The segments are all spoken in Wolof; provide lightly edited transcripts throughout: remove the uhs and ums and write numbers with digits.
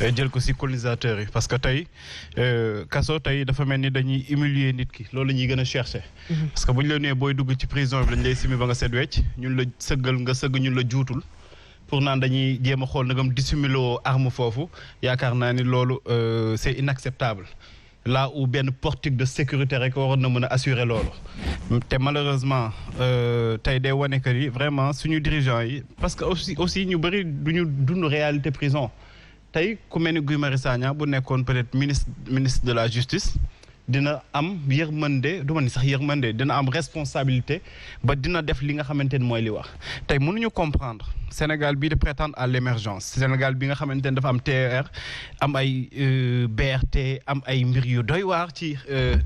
jël ko ci colonisateurs yi parce que tey kaso tey dafa mel ni dañuy humilier nit ki loolu la ñuy gën a chercher. parce que bu ñu la nee booy dugg ci prison bi dañ lay simi ba nga set wecc ñun la sëggal nga sëgg ñun la juutul pour naan dañuy jéem a xool nagam dissimuloo arme foofu yaakaar naa ni loolu c'est inacceptable là où benn portique de sécurité rek waroon na mën a assurer loolu te malheureusement tey day wane que ni vraiment suñu dirigeants yi parce que aussi ñu bëri duñu dund réalité prison. tey ku mel ni Guy Marius Sagna bu nekkoon peut-être ministre de la justice dina am yërmande du ma ni sax yërmande dina am responsabilité ba dina def li nga xamante ni mooy li wax tey mënuñu comprendre Sénégal bii de prétendre à l'émergence Sénégal bi nga xamante ni dafa am TER am ay BRT am ay mbir yu doy waar ci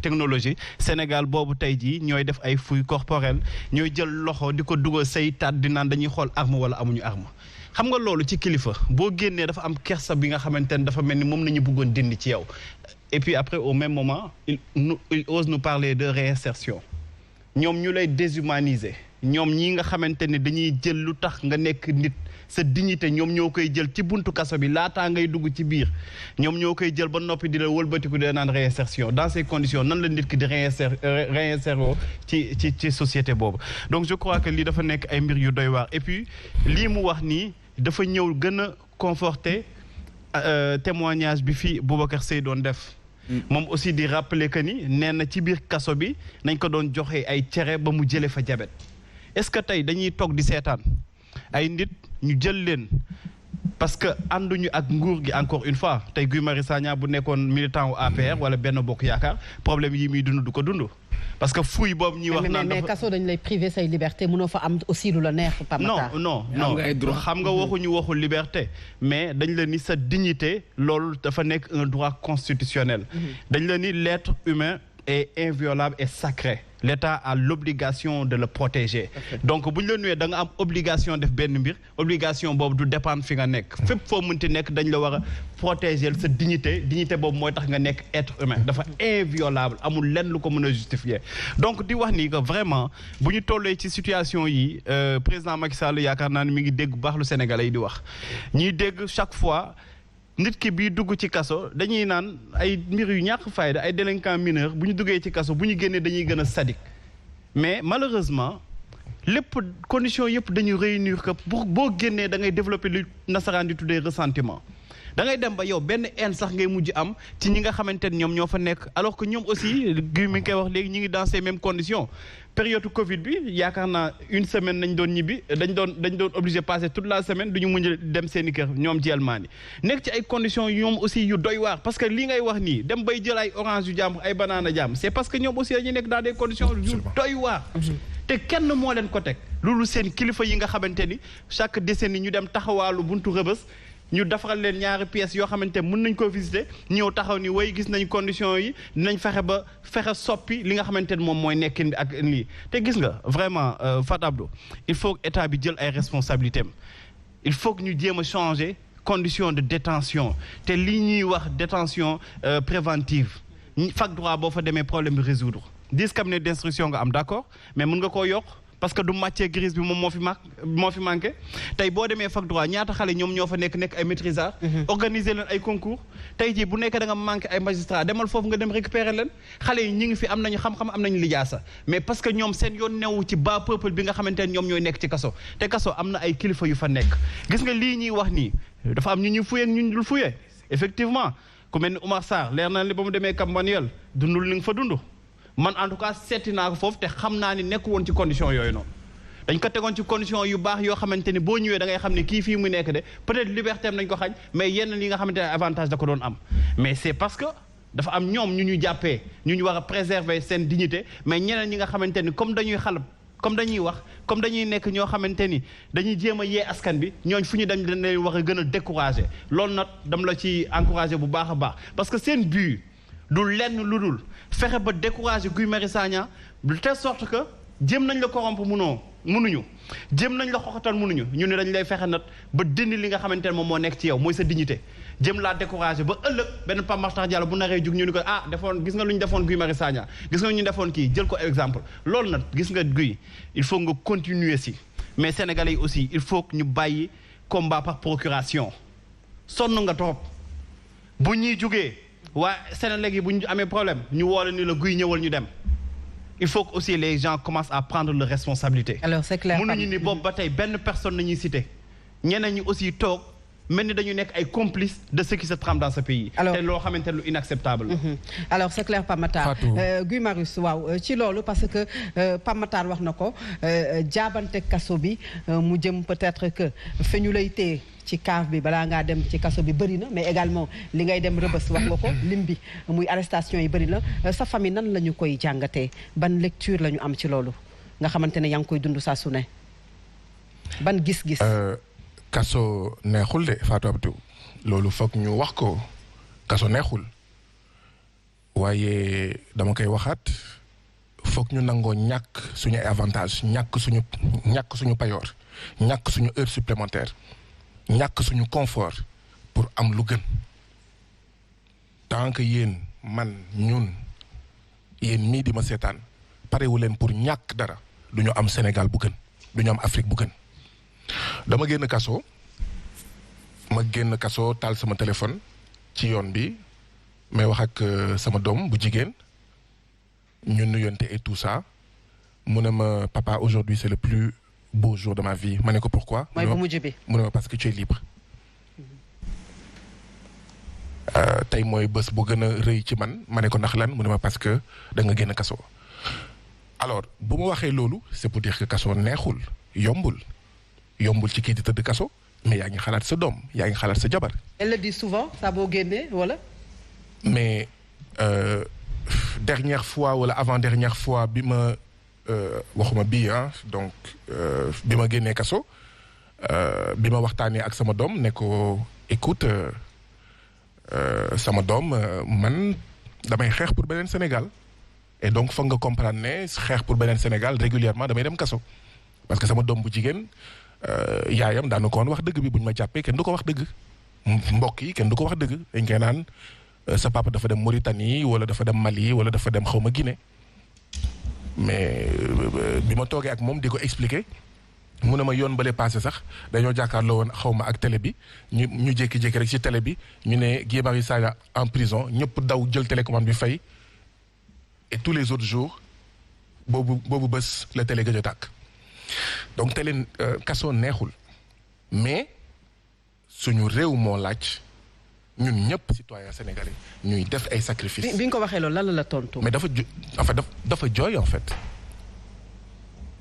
technologie Sénégal boobu tey jii ñooy def ay fouilles corporelles ñooy jël loxo di ko dugal say taat di naan dañuy xool arme wala amuñu arme xam nga loolu ci kilifa boo génnee dafa am kersa bi nga xamante ne dafa mel ni moom nañu bëggoon dindi ci yow et puis après au même moment il ose nous parler de réinsertion ñoom ñu lay déshumaniser ñoom ñi nga xamante ne dañuy jël lu tax nga nekk nit sa dignité ñoom ñoo koy jël ci buntu kaso bi laataa ngay dugg ci biir ñoom ñoo koy jël ba noppi di la wëlbatiku di naan réinsertion dans ces conditions nan la nit ki di réinsérer ci société boobu donc je crois que lii dafa nekk ay mbir yu doy waar et puis lii mu wax nii dafa ñëw gën a conforter témoignage bi fii Boubacar Seye doon def moom aussi di rappeler que ni nee na ci biir kaso bi nañ ko doon joxe ay cere ba mu jëlee fa jabet est-ce que tey dañuy toog di seetaan ay nit ñu jël leen parce que ànduñu ak nguur gi encore une fois tey Guy Marius Sagna bu nekkoon militant wu APR wala Benno Bokk Yaakaar problème yi muy dund du ko dund parce que fuuy boobu ñuy wax naan mais kaso dañ lay priver say liberté mënoo fa am aussi lu la neex Pape Matar non xam nga waxuñu waxu liberté mais dañ la ni sa dignité loolu dafa nekk un droit constitutionnel dañ la ni l'être humain est inviolable et sacré l'État a l'obligation de le protéger donc bu ñu la nuyee da nga am obligation def benn mbir obligation boobu du dépendre fi nga nekk fépp foo mënti nekk dañ la war a protéger sa dignité boobu mooy tax nga nekk être humain dafa inviolable amul lenn lu ko mën a justifier donc di wax ni que vraiment bu ñu tollee ci situation yi président Macky Sall yaakaar naa ne mi ngi dégg bu baax lu Sénégalais yi di wax ñiy dégg chaque fois nit ki bii dugg ci kaso dañuy naan ay mbir yu ñàkk fayda ay délinquants mineurs bu ñu duggee ci kaso bu ñu génnee dañuy gën a sadique mais malheureusement lépp conditions yëpp dañuy réunir que boo génnee da ngay développer lu nasaraan di tuddee ressentiment da ngay dem ba yow benn haine sax ngay mujj am ci ñi nga xamante ne ñoom ñoo fa nekk alors que ñoom aussi gi mi ngi koy wax léegi ñi ngi dans ces mêmes conditions période Covid bi yaakaar naa une semaine nañ doon ñibbi dañ doon obligé passer toute la semaine du ñu mën dem seen i kër ñoom ci Allemagne nekk ci ay conditions ñoom aussi yu doy waar parce que li ngay wax nii dem bay jël ay orange yu jàmm ay banana jàmm c'est parce que ñoom aussi dañuy nekk dans des conditions yu doy waar te kenn moo leen ko teg loolu seen kilifa yi nga xamante ni chaque décennie ñu dem taxawaalu buntu Rebeuss ñu defaral leen ñaari pièces yoo xamante mën nañ ko visiter ñëw taxaw ni way gis nañ conditions yi dinañ fexe soppi li nga xamante ne moom mooy nekkin bi ak lii te gis nga vraiment Fat Abdou il faut que état bi jël ay responsabilités am il faut que ñu jéem a changer conditions de détention te lii ñuy wax détention préventive fac droit boo fa demee problème bi résoudre 10 cabinets d'instruction nga am d'accord mais mën nga koo yokk parce que du matière grise bi moom moo fi manqué tey boo demee fac droit ñaata xale ñoom ñoo fa nekk ay maîtrisards organiser leen ay concours tey jii bu nekkee da nga manqué ay magistrats demal foofu nga dem récupérer leen xale yi ñi ngi fi am nañu xam-xam am nañu lijaasa mais parce que ñoom seen yoon newu ci bas peuple bi nga xamante ne ñoom ñooy nekk ci kaso te kaso am na ay kilifa yu fa nekk gis nga lii ñuy wax nii dafa am ñu ñuy fuyee ak ñu dul fuyee effectivement ku mel ni Oumar Sarr leer na li ba mu demee Cap Manuel dundul li nga fa dund man en tout cas seeti naa ko foofu te xam naa ni nekk woon ci condition yooyu noonu dañ ko tegoon ci condition yu baax yoo xamante ni boo ñëwee da ngay xam ne kii fii mu nekk de peut-être liberté am nañ ko xañ mais yenn li nga xamante ne avantage da ko doon am mais c'est parce que dafa am ñoom ñu jàppee ñu war a préserver seen dignité mais ñeneen ñi nga xamante ni comme dañuy xalab comme dañuy wax comme dañuy nekk ñoo xamante ni dañuy jéem a yee askan bi ñooñ fu ñu dem dañ leen war a gën a décourager loolu nag dam la ci encourager bu baax a baax parce que seen but du lenn lu dul fexe ba décourager Guy Marius Sagna de telle sorte que jéem nañ la corrompre mënuñu jéem nañ la xoxatal mënuñu ñu ne dañ lay fexe nag ba dindi li nga xamante ne moom moo nekk ci yow mooy sa dignité jéem laa décourager ba ëllëg benn Pape Makhtar Diallo bu naree jug ñu ni ko defoon gis nga lu ñu defoon Guy Marius Sagna gis nga lu ñu defoon kii jël ko exemple loolu nag gis nga Guy il faut nga continuer si mais sénégalais yi aussi il faut que ñu bàyyi combat par procuration sonn nga trop bu ñuy jugee waa Sénégal yi bu ñu amee problème ñu woole ni la guy ñëwal ñu dem il faut que aussi les gens commencent à prendre leurs responsabilités. Alors c'est clair mënuñu ni boobu ba tey benn personne nañuy cité ñeneen ñi aussi toog mel ni dañu nekk ay complices de ce qui se trame dans ce pays. alors te loo xamante ne lu inacceptable la. alors c'est clair Pape Matar. Guy Marius waaw ci loolu parce que Pape Matar wax na ko jaabante kaso bi mu jëm peut-être que fi ñu lay téye ci kaaf bi balaa ngaa dem ci kaso bi bëri na mais également li ngay dem rëbës wax nga ko lim bi muy arrestation yi bëri na sa famille nan la ñu koy jàngatee ban lecture la ñu am ci loolu nga xamante ne yaa ngi koy dund saa su ne ban gis-gis. kaso neexul de Fatou Abdou loolu foog ñu wax ko kaso neexul waaye dama koy waxaat foog ñu nangoo ñàkk suñu ay avantage ñàkk suñu payoor ñàkk suñu heure supplémentaire ñàkk suñu confort pour am lu gën tant que yéen man ñun yéen mii di ma seetaan parewu leen pour ñàkk dara du ñu am Sénégal bu gën du ñu am Afrique bu gën dama génn kaso taal sama téléphone ci yoon bi may wax ak sama doom bu jigéen ñu nuyonte et tout ça mu ne ma papa aujourd'hui c'est le plus beau jour de ma vie ma ne ko pourquoi mooy bu mujj bi mu ne ma parce que tu es libre tey mooy bés bu gën a rëy ci man ma ne ko ndax lan mu ne ma parce que da nga génn kaso alors bu ma waxee loolu c'est pour dire que kaso neexul yombul ci kii di tëdd kaso mais yaa ngi xalaat sa doom yaa ngi xalaat sa jabar. elle le dit souvent saa boo génnee wala. mais dernière fois wala avant dernière fois bi ma waxuma bii donc bi ma génnee kaso bi ma waxtaanee ak sama doom ne ko écoute sama doom man damay xeex pour beneen Sénégal et donc foog nga comprendre ne xeex pour beneen Sénégal régulièrement damay dem kaso parce que sama doom bu jigéen. yaayam daanu ko woon wax dëgg bi bu ñu ma jàppee kenn du ko wax dëgg mbokk yi kenn du ko wax dëgg dañ koy naan sa papa dafa dem Mauritanie wala dafa dem Mali wala dafa dem xawma Guinée mais bi ma toogee ak moom di ko expliquer mu ne ma yoon bale passé sax dañoo jàkkaarloo woon xawma ak télé bi ñu jékki-jékki rek ci télé bi ñu ne Guy Marius Sagna en prison ñëpp daw jël télécommande bi fay et tous les autres jours boobu bés la télé gëj a tàkk donc te leen kaso neexul mais suñu réew moo laaj ñun ñëpp citoyens sénégalais ñuy def ay sacrifices. bi nga ko waxee loolu lan la tontu. mais dafa jooy en fait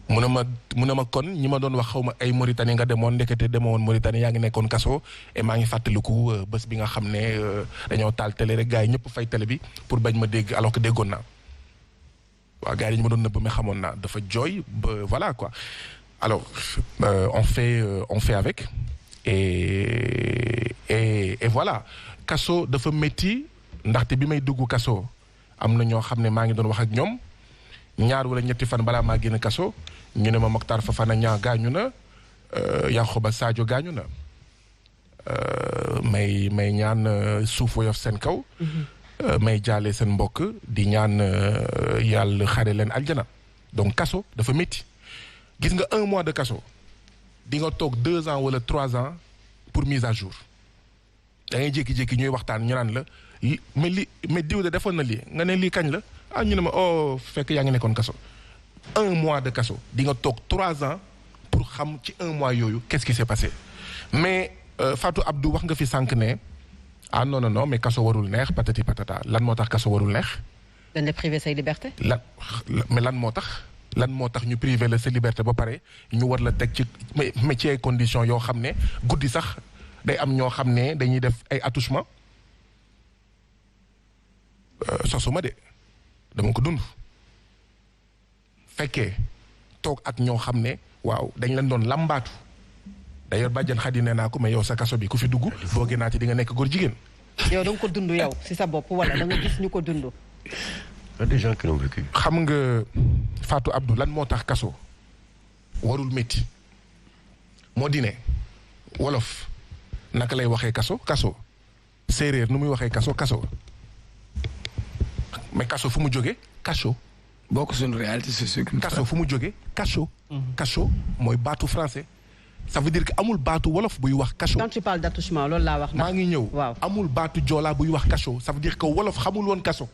mu ne ma kon ñi ma doon wax xaw ma ay Mauritanie nga demoon ndekete demoon Mauritanie yaa ngi nekkoon kaso et maa ngi fàttaliku bés bi nga xam ne dañoo taal télé rek gars yi ñëpp fay télé bi pour bañ ma dégg alors que déggoon naa. waaw gars yi ñu ma doon nëbb mais xamoon naa dafa jooy ba voilà quoi alors on fait avec et voilà kaso dafa métti ndaxte bi may dugg kaso am na ñoo xam ne maa ngi doon wax ak ñoom 2 wala 3 fan balaa maa génn kaso ñu ne ma Mokhtar Fofana Niang gaañu na Yankhoba Sadio gaañu na may ñaan suuf woyof seen kaw. may jaale seen mbokk di ñaan yàlla xare leen aljana donc kaso dafa métti gis nga 1 mois de kaso di nga toog 2 ans wala 3 ans pour mise à jour da ngay jékki-jékki ñuy waxtaan ñu naan la mais diw de defoon na lii nga ne lii kañ la ñu ne ma fekk yaa ngi nekkoon kaso 1 mois de kaso di nga toog 3 ans pour xam ci 1 mois yooyu qu'est-ce qui s'est passé mais Fatou Abdou wax nga fi sànq ne non mais kaso warul neex patati patata lan moo tax kaso warul neex. dañ la privé say liberté. mais lan moo tax ñu privé la sa liberté ba pare ñu war la teg ci mais ci ay conditions yoo xam ne guddi sax day am ñoo xam ne dañuy def ay attouchement sosuma de dama ko dund fekkee toog ak ñoo xam ne waaw dañ leen doon lambaatu. d'ailleurs bàjjan Xadi nee naa ko mais yow sa kaso bi ku fi dugg boo génnaati di nga nekk góor jigéen. yow da nga ko dund yow si sa bopp wala da nga gis ñu ko dund. des gens qui l'ont vécu. xam nga Fatou Abdou lan moo tax kaso warul métti moo di ne wolof naka lay waxee kaso séeréer nu muy waxee kaso mais kaso fu mu jógee kaso. bokk suñu réalité c'est sûr. kaso fu mu jógee kaso. kaso mooy baatu français. ça veut dire que amul baatu wolof buy wax kaso. quand tu parles d'attouchement loolu laa wax. maa ngi ñëw. waaw amul baatu joolaa buy wax kaso ça veut dire que wolof xamul woon kaso.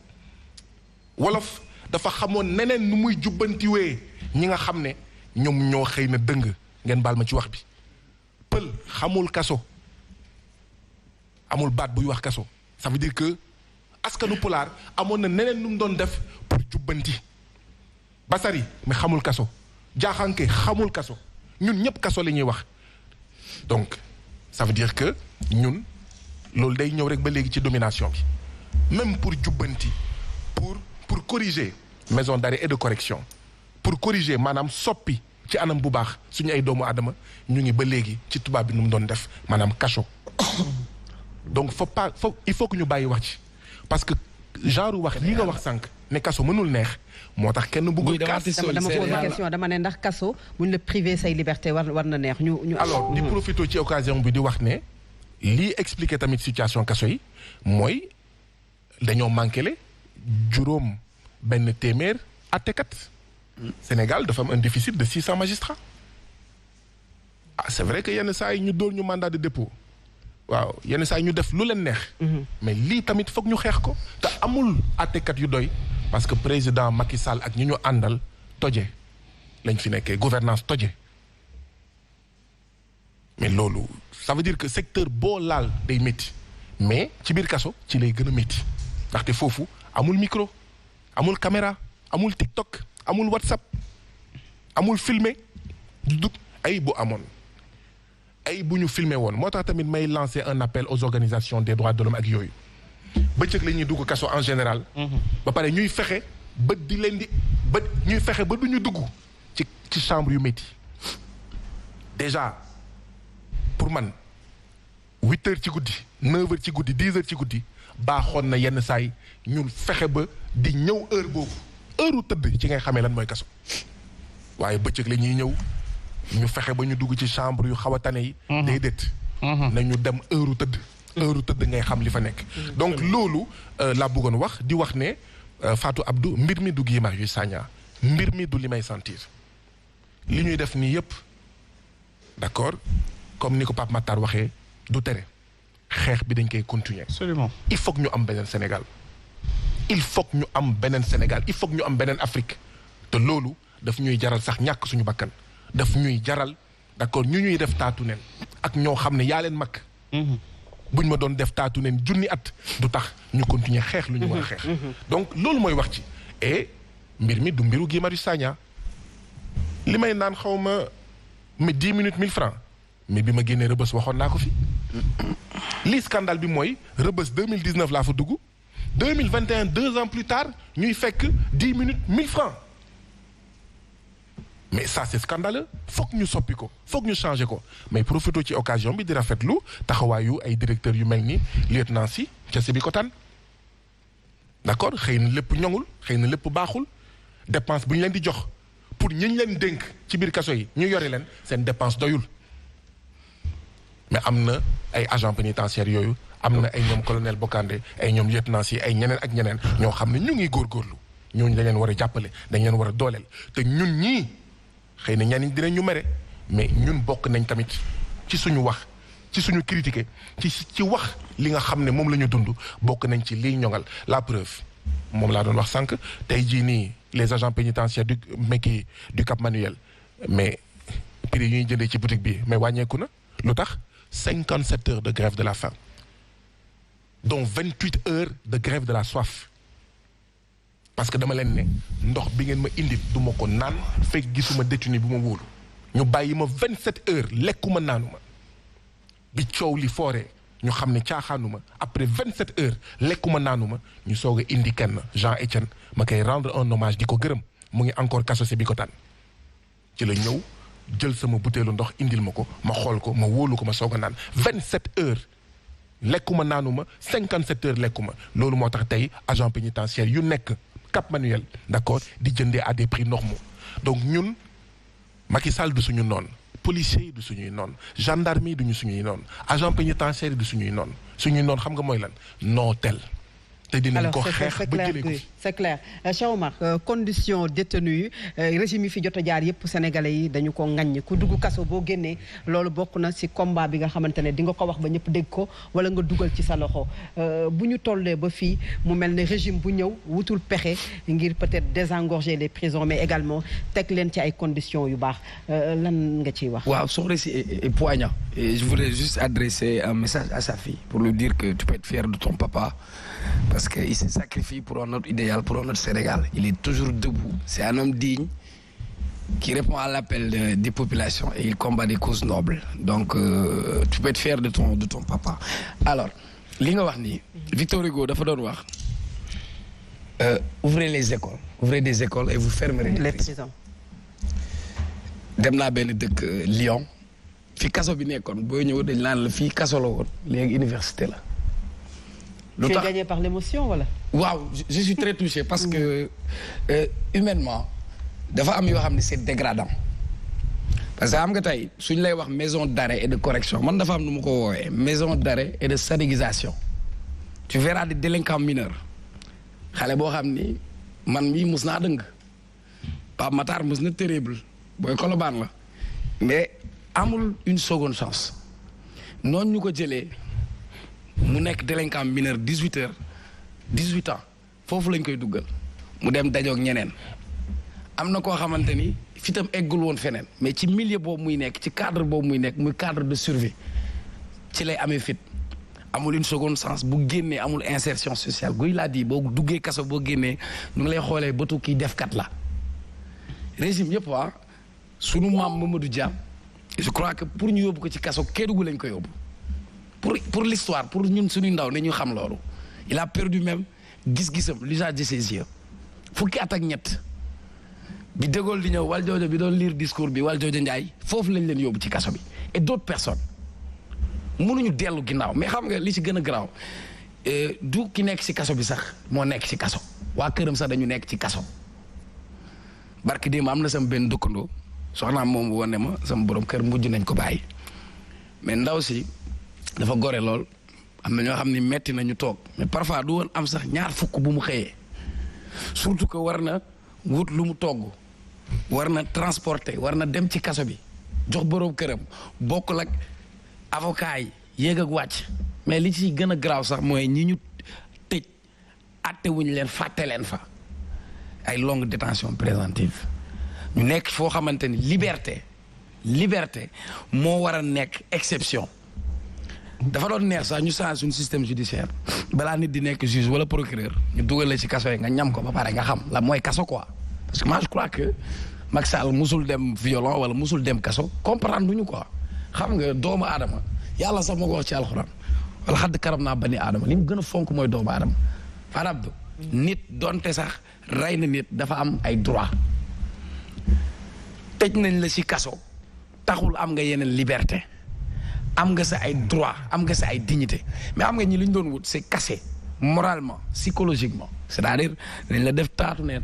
wolof dafa xamoon neneen nu muy jubbantiwee ñi nga xam ne ñoom ñoo xëy na dëng ngeen baal ma ci wax bi. pël xamul kaso amul baat buy wax kaso ça veut dire que askanu pulaar amoon na neneen nu mu doon def pour jubbanti. Basari mais xamul kaso jaaxanke xamul kaso ñun ñëpp kaso la ñuy wax donc ça veut dire que ñun loolu day ñëw rek ba léegi ci domination bi même pour jubbanti pour corriger maison d'arrêt et de correction pour corriger maanaam soppi ci anam bu baax suñu ay doomu aadama ñu ngi ba léegi ci tubaab bi nu mu doon def maanaam kaso donc il faut que ñu bàyyi wax ci parce que genre wax li nga wax sànq ne kaso mënul neex moo tax kenn bëggul kaas dama posé question dama ne ndax kaso buñ la privé say liberté war na neex ñu alors di profité ci occasion bi di wax ne lii expliquer tamit situation kaso yi mooy dañoo manqué juróom benn téeméer àttekat Sénégal dafa am un déficit de 600 magistrats c'est vrai que yenn saa yi ñu dóor ñu mandat de dépôt waaw yenn saa yi ñu def lu leen neex mais lii tamit foog ñu xeex ko te amul àttekat yu doy parce que président Macky Sall ak ñi ñu àndal toje lañ fi nekkee gouvernance toje mais loolu ça veut dire que secteur boo laal day métti mais ci biir kaso ci lay gën a métti ndaxte foofu amul micro amul caméra amul TikTok amul WhatsApp amul filmer du ay bu amoon ay bu ñu filmer woon moo tax tamit may lancer un appel aux organisations des droits de l'homme ak yooyu bëccëg la ñuy dugg kaso en général ba pare ñuy fexe ba di leen di ba ñuy fexe ba du ñu dugg ci chambre yu métti déjà pour man 8 heures ci guddi 9 heures ci guddi 10 heures ci guddi baaxoon na yenn saay ñun fexe ba di ñëw heure boobu heure u tëdd ci ngay xamee lan mooy kaso waaye bëccëg la ñuy ñëw ñu fexe ba ñu dugg ci chambre yu xaw a tane yi déedéet nañu dem heure u tëdd ngay xam li fa nekk donc loolu laa bëggoon wax di wax ne Fatou Abdou mbir mi du Guy Marius Sagna mbir mi du li may sentir li ñuy def nii yëpp d'accord comme ni ko Pape Matar waxee du tere xeex bi dañ koy continuer absolument il faut que ñu am beneen Sénégal il faut que ñu am beneen Sénégal il faut que ñu am beneen Afrique te loolu daf ñuy jaral sax ñàkk suñu bakkan daf ñuy jaral d'accord ñu ñuy def taatu neen ak ñoo xam ne yaa leen mag buñ ma doon def taatu neen junni at du tax ñu continuer xeex lu ñu war a xeex donc loolu mooy wax ci et mbir mi du mbiru Guy Marius Sagna li may naan xaw ma 10 minutes 1000 francs mais bi ma génnee Rebeuss waxoon naa ko fi lii scandale bi mooy Rebeuss 2019 laa fa dugg 2021 2 ans plus tard ñuy fekk 10 minutes 1000 francs mais ça c'est scandaleux foog ñu soppi ko foog ñu changer ko mais profité ci occasion bi di rafetlu taxawaayu ay directeurs yu mel ni lieutenant si ca Sébikotane d'accord xëy na lépp ñoŋul xëy na lépp baaxul dépense bu ñu leen di jox pour ñi ñu leen dénk ci biir kaso yi ñu yore leen seen dépense doyul mais am na ay agents pénitentiaires yooyu am na ay ñoom colonel Bokandé ay ñoom lieutenant si ay ñeneen ak ñeneen ñoo xam ne ñu ngi góorgóorlu ñooñu dañ leen war a jàppale dañ leen war a dooleel te ñun ñii xëy na ñenn dinañ ñu mere mais ñun bokk nañ tamit ci suñu wax ci suñu critiquer ci wax li nga xam ne moom la ñu dund bokk nañ ci liy ñoŋal la preuve moom laa doon wax sànq tey jii nii les agents pénitentiaires du Cap Manuel mais prix yi ñuy jëndee ci boutique bi mais wàññeeku na lu tax 57 heures de grève de la faim dont 28 heures de grève de la soif parce que dama leen ne ndox bi ngeen ma indil du ma ko naan fekk gisuma détenu bu ma wóolu ñu bàyyi ma 27 heures lekkuma naanuma bi coow li fooree ñu xam ne caaxaanuma après 27 heures lekkuma naanuma ñu soog a indi kenn Jean Etienne ma koy rendre un hommage di ko gërëm mu ngi encore kaso Sébikotane ci la ñëw jël sama butéelu ndox indil ma ko ma xool ko ma wóolu ko ma soog a naan 27 heures lekkuma naanuma 57 heures lekkuma loolu moo tax tey agent pénitentiaire yu nekk Cap Manuel d'accord di jëndee à des prix normaux donc ñun Macky Sall du suñu noon policiers yi du suñuy noon gendarmerie yi duñu suñuy noon agent pénitentiaire yi du suñuy noon xam nga mooy lan nooteel te dinañ ko xeex ba jëlee ko c'est clair Cheikh Oumar condition détenu yi régime yi fi jot a jaar yëpp sénégalais yi dañu ko ŋaññi ku dugg kaso boo génnee loolu bokk na ci combat bi nga xamante ne di nga ko wax ba ñëpp dégg ko wala nga dugal ci sa loxo bu ñu tollee ba fii mu mel ne régime bu ñëw wutul pexe ngir peut-être désengorger les prisons mais également teg leen ci ay conditions yu baax lan nga ciy wax. waaw son récit est poignant et je voudrais juste adresser un message à sa fille pour lui dire que tu peux être fier de ton papa. Parce qu'il s'est sacrifié pour un autre idéal, pour un autre Sénégal. Il est toujours debout. C'est un homme digne qui répond à l'appel des populations et il combat des causes nobles. Donc, tu peux être fier de ton papa. Alors, li nga wax ni Victor Hugo dafa doon wax ouvrez les écoles. Ouvrez des écoles et vous fermerez les prisons. Dem naa benn dëkk Lyon fi kaso bi nekkoon booy ñëw dañ naan la fii kaso la woon léegi université la. Tu es gagné par l'émotion wala. waaw je suis très touché parce que humainement dafa am yoo xam ne c'est dégradant parce que xam nga tey suñ lay wax maison d'arrêt et de correction man dafa am nu ma ko woowee maison d'arrêt et de stadigisation tu verras des délinquants mineurs xale boo xam ni man mii mus naa dëng Pape Matar mus na terrible booy Colobane la mais amul une seconde chance noonu ñu ko jëlee. mu nekk délinquant mineur 18 ans foofu lañ koy duggal mu dem dajoog ñeneen am na koo xamante ni fitam eggul woon feneen mais ci milieu boobu muy nekk ci cadre boobu muy nekk muy cadre de survie ci lay amee fit amul une seconde chance bu génnee amul insertion sociale guy laa di boo duggee kaso boo génnee ñu ngi lay xoolee bëtu kii defkat la régime yëpp sunu maam Mamadou Dia je crois que pour ñu yóbbu ko ci kaso Kédougou lañ ko yóbbu pour l'histoire pour ñun suñu ndaw ne ñu xam loolu il a perdu même gis-gisam l'usage de ses yeux fukki at ak ñett bi De Gaulle di ñëw Valdiodio bi doon lire discours bi Valdiodio Ndiaye foofu lañ leen yóbbu ci kaso bi et d'autres personnes mënuñu dellu ginnaaw mais xam nga li ci gën a garaaw du ki nekk ci kaso bi sax moo nekk ci kaso waa këram sax dañu nekk ci kaso barki démb am na sama benn dëkkandoo soxnaam moom wone ma sama borom kër mujj nañ ko bàyyi mais ndaw si dafa gore lool am na ñoo xam ne metti nañu toog mais parfois du woon am sax ñaar fukk bu mu xëyee surtout que war na wut lu mu togg war na transporter war na dem ci kaso bi jox boroom këram bokkul ak avocat yi yéeg ak wàcc mais li ci gën a garaaw sax mooy ñi ñu tëj àtte wuñ leen fàtte leen fa ay longue détention préventive ñu nekk foo xamante ni liberté moo war a nekk exception dafa doon neex sax ñu change suñu système judiciaire balaa nit di nekk juge wala procureur ñu dugal la ci kaso yi nga ñam ko ba pare nga xam la mooy kaso quoi parce que moi je crois que Macky Sall musul dem violon wala musul dem kaso comprendre duñu quoi xam nga doomu aadama yàlla sax moo ko wax ci alxuraan wala xadd karam naa bani aadama li mu gën a fonk mooy doomu aadama farabdu nit donte sax rey na nit dafa am ay droit tëj nañ la ci kaso taxul am nga yeneen liberté am nga sa ay droit am nga sa ay dignité mais am nga ñi li ñu doon wut c'est cassé moralement psychologiquement c'est-à-dire dinañ la def taatu neen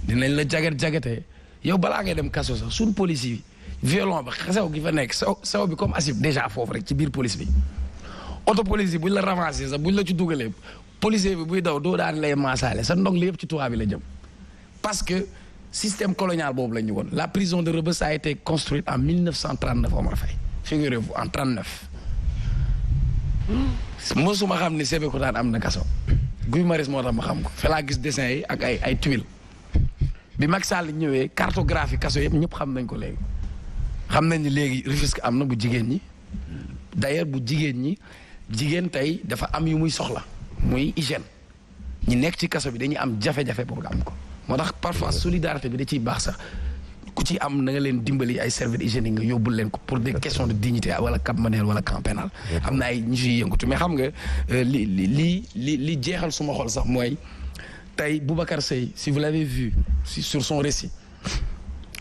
dinañ la jagatee yow balaa ngay dem kaso sax suñu police yi violon ba xesew gi fa nekk sew bi comme asib déjà foofu rek ci biir police bi auto police yi buñ la ramassé sax buñ la ci dugalee policier bi buy daw doo daan lay maasaale sa ndong li yëpp ci tubaab bi la jëm parce que système colonial boobu la ñu woon la prison de Rebeuss a été construite en 1939 Omar Faye figurez-vous en 39 mosuma xam ni Sébikotane am na kaso Guy Marius moo tax ma xam ko fa laa gis dessin yi ak ay tuiles bi Macky Sall ñëwee cartographie kaso yëpp ñëpp xam nañ ko léegi xam nañ ni léegi Rufisque am na bu jigéen ñi d'ailleurs bu jigéen tey dafa am yu muy soxla muy hygiène ñi nekk ci kaso bi dañuy am jafe-jafe pour nga am ko moo tax parfois solidarité bi da ciy baax sax ku ci am na nga leen dimbali ay serviettes hygiéniques nga yóbbul leen ko pour des questions de dignité wala Cap Manuel wala camp pénal am na ay ñu ciy yëngatu mais xam nga li jeexal suma xol sax mooy tey Boubacar Seye si vous l'avez vu sur son récit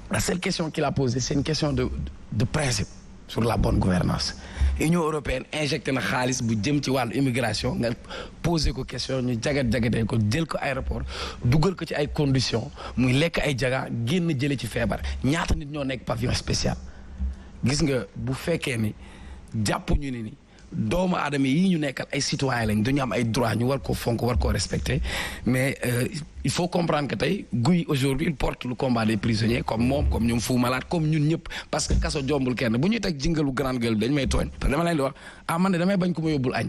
la seule question qu'il a posée c'est une question de principe sur la bonne gouvernance Union européenne injecté na xaalis bu jëm ci wàllu immigration nga posé ko question ñu jagatee ko jël ko aéroport dugal ko ci ay conditions muy lekk ay jaga génn jële ci feebar ñaata nit ñoo nekk pavillon spécial gis nga bu fekkee ni jàpp ñu ni doomu aadama yi ñu nekkal ay citoyens lañ dañu am ay droits ñu war koo fonk war koo respecter mais il faut comprendre que tey Guy aujourd'hui il porte le combat des prisonniers comme moom comme ñoom Fou Malade comme ñun ñëpp parce que kaso jombul kenn bu ñuy teg jingalu grande gueule dañ may tooñ parce que dama leen di wax man de damay bañ ko ma yóbbul añ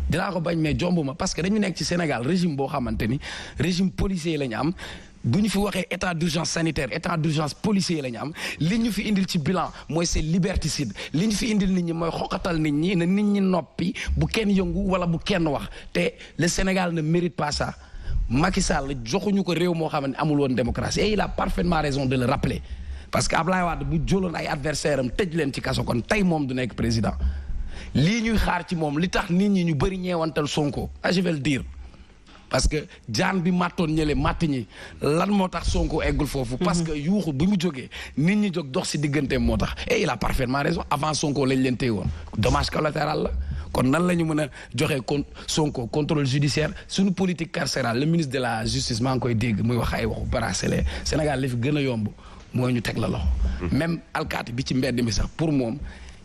dinaa ko bañ mais jombuma parce que dañu nekk ci Sénégal régime boo xamante ni régime policier la ñu am bu ñu fi waxee état d'urgence sanitaire état d'urgence policier la ñu am li ñu fi indil ci bilan mooy c'est liberticide li ñu fi indil nit ñi mooy xoqatal nit ñi na nit ñi noppi bu kenn yëngu wala bu kenn wax te le Sénégal ne mérite pas ça Macky Sall joxuñu ko réew moo xam ne amul woon démocratie et il a parfaitement raison de le rappeler parce que Ablaye Wade bu jëloon ay adversaire am tëj leen ci kaso kon tey moom du nekk président lii ñuy xaar ci moom li tax nit ñi ñu bëri ñeewantal Sonko je vais le dire parce que jaan bi màttoon ñële màtt ñi lan moo tax Sonko eggul foofu parce que yuuxu bi mu jógee nit ñi jóg dox si digganteem moo tax et il a parfaitement raison avant Sonko lañ leen téye woon dommage collatéral la kon nan la ñu mën a joxe Sonko contrôle judiciaire suñu politique carcérale le ministre de la justice maa ngi koy dégg muy wax ay waxu bracelet Sénégal li fi gën a yomb mooy ñu teg la loxo même alkaati bi ci mbedd mi sax pour moom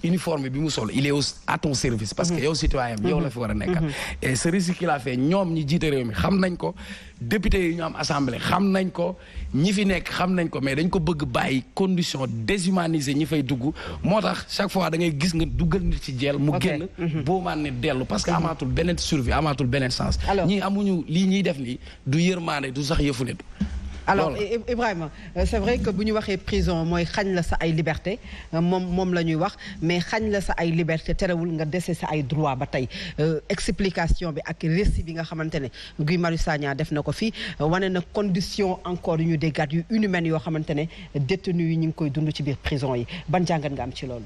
uniforme bi mu sol il est à ton service parce que yow citoyen yow la fi war a nekkal et ce risque qu'il a fait ñoom ñi jiite réew mi xam nañ ko député yi ñu am assemblée xam nañ ko ñi fi nekk xam nañ ko mais dañ ko bëgg bàyyi condition déshumaniser ñi fay dugg moo tax chaque fois da ngay gis nga duggal nit ci jeel mu génn boomaan ne dellu parce que amaatul beneen survie amaatul beneen sens ñii amuñu lii ñuy def nii du yërmaande du sax yëfu nit alors Ibrahima c'est vrai que bu ñu waxee prison mooy xañ la sa ay liberté moom la ñuy wax mais xañ la sa ay liberté terewul nga dese sa ay droit ba tey explication bi ak récit bi nga xamante ne Guy Marius Sagna def na ko fii wane na condition encore yu ñu déggaat yu inhumaines yoo xamante ne détenus yi ñu ngi koy dund ci biir prison yi ban jàngat nga am ci loolu